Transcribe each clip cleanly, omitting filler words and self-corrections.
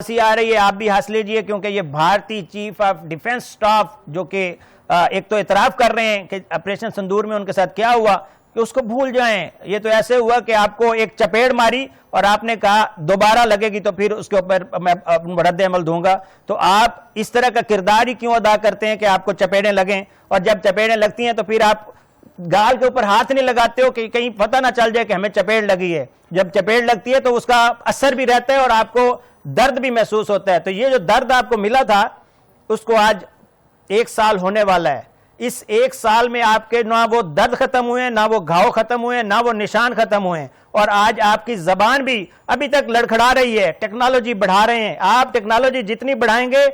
آ رہی ہے آپ بھی ہنس لیجئے کیونکہ یہ بھارتی چیف آف ڈیفنس سٹاف جو کہ ایک تو اعتراف کر رہے ہیں کہ آپریشن سندور میں ان کے ساتھ کیا ہوا کہ اس کو بھول جائیں. یہ تو ایسے ہوا کہ آپ کو ایک چپیڑ ماری اور آپ نے کہا دوبارہ لگے گی تو پھر اس کے اوپر میں رد عمل دوں گا. تو آپ اس طرح کا کردار ہی کیوں ادا کرتے ہیں کہ آپ کو چپیڑیں لگیں, اور جب چپیڑیں لگتی ہیں تو پھر آپ گال کے اوپر ہاتھ نہیں لگاتے ہو کہ کہیں پتہ نہ چل جائے کہ ہمیں چپیڑ لگی ہے. جب چپیڑ لگتی ہے تو اس کا اثر بھی رہتا ہے اور آپ کو درد بھی محسوس ہوتا ہے. تو یہ جو درد آپ کو ملا تھا اس کو آج 1 سال ہونے والا ہے. اس 1 سال میں آپ کے نہ وہ درد ختم ہوئے, نہ وہ گھاؤ ختم ہوئے, نہ وہ نشان ختم ہوئے, اور آج آپ کی زبان بھی ابھی تک لڑکھڑا رہی ہے. ٹیکنالوجی بڑھا رہے ہیں آپ, ٹیکنالوجی جتنی بڑھائیں گے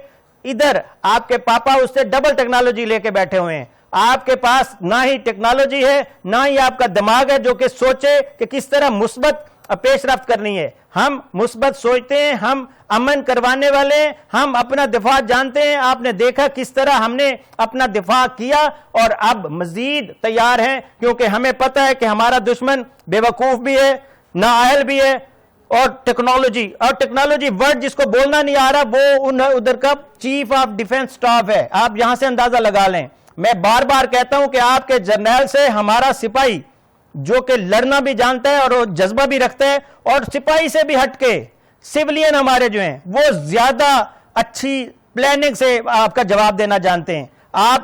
ادھر آپ کے پاپا اس سے ڈبل ٹیکنالوجی لے کے بیٹھے ہوئے ہیں. آپ کے پاس نہ ہی ٹیکنالوجی ہے نہ ہی آپ کا دماغ ہے جو کہ سوچے کہ کس طرح مثبت پیش رفت کرنی ہے. ہم مثبت سوچتے ہیں, ہم امن کروانے والے ہیں, ہم اپنا دفاع جانتے ہیں. آپ نے دیکھا کس طرح ہم نے اپنا دفاع کیا اور اب مزید تیار ہیں کیونکہ ہمیں پتہ ہے کہ ہمارا دشمن بے وقوف بھی ہے, نااہل بھی ہے, اور ٹیکنالوجی ورڈ جس کو بولنا نہیں آ رہا وہ ادھر کا چیف آف ڈیفنس سٹاف ہے. آپ یہاں سے اندازہ لگا لیں. میں بار بار کہتا ہوں کہ آپ کے جرنیل سے ہمارا سپاہی جو کہ لڑنا بھی جانتا ہے اور وہ جذبہ بھی رکھتا ہے, اور سپاہی سے بھی ہٹ کے سیولین ہمارے جو ہیں وہ زیادہ اچھی پلاننگ سے آپ کا جواب دینا جانتے ہیں. آپ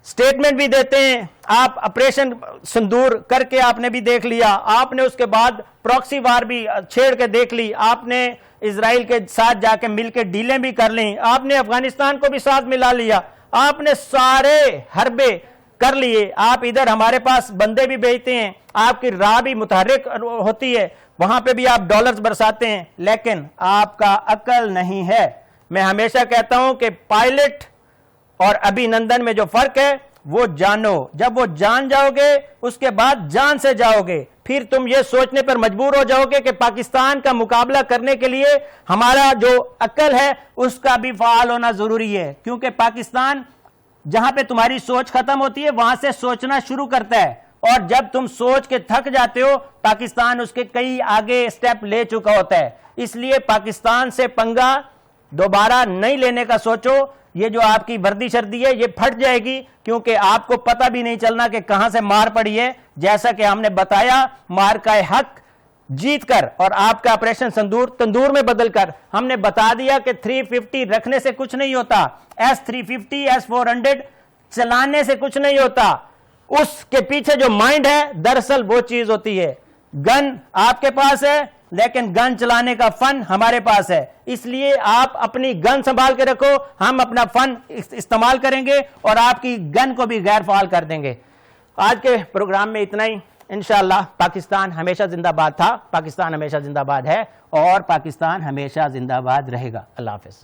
سٹیٹمنٹ بھی دیتے ہیں, آپ آپریشن سندور کر کے آپ نے بھی دیکھ لیا, آپ نے اس کے بعد پراکسی وار بھی چھیڑ کے دیکھ لی, آپ نے اسرائیل کے ساتھ جا کے مل کے ڈیلیں بھی کر لیں, آپ نے افغانستان کو بھی ساتھ ملا لیا, آپ نے سارے حربے کر لیے. آپ ادھر ہمارے پاس بندے بھی بھیجتے ہیں, آپ کی راہ بھی متحرک ہوتی ہے, وہاں پہ بھی آپ ڈالرز برساتے ہیں, لیکن آپ کا عقل نہیں ہے. میں ہمیشہ کہتا ہوں کہ پائلٹ اور ابھی نندن میں جو فرق ہے وہ جانو. جب وہ جان جاؤ گے اس کے بعد جان سے جاؤ گے, پھر تم یہ سوچنے پر مجبور ہو جاؤ گے کہ پاکستان کا مقابلہ کرنے کے لیے ہمارا جو عقل ہے اس کا بھی فعال ہونا ضروری ہے. کیونکہ پاکستان جہاں پہ تمہاری سوچ ختم ہوتی ہے وہاں سے سوچنا شروع کرتا ہے, اور جب تم سوچ کے تھک جاتے ہو پاکستان اس کے کئی آگے سٹیپ لے چکا ہوتا ہے. اس لیے پاکستان سے پنگا دوبارہ نہیں لینے کا سوچو. یہ جو آپ کی وردی شردی ہے یہ پھٹ جائے گی کیونکہ آپ کو پتہ بھی نہیں چلنا کہ کہاں سے مار پڑی ہے. جیسا کہ ہم نے بتایا مار کا حق جیت کر اور آپ کا آپریشن تندور میں بدل کر ہم نے بتا دیا کہ 350 رکھنے سے کچھ نہیں ہوتا, S350 S400 چلانے سے کچھ نہیں ہوتا. اس کے پیچھے جو مائنڈ ہے دراصل وہ چیز ہوتی ہے. گن آپ کے پاس ہے لیکن گن چلانے کا فن ہمارے پاس ہے. اس لیے آپ اپنی گن سنبھال کے رکھو, ہم اپنا فن استعمال کریں گے اور آپ کی گن کو بھی غیر فعال کر دیں گے. آج کے پروگرام میں اتنا ہی. انشاءاللہ پاکستان ہمیشہ زندہ باد تھا, پاکستان ہمیشہ زندہ باد ہے, اور پاکستان ہمیشہ زندہ باد رہے گا. اللہ حافظ.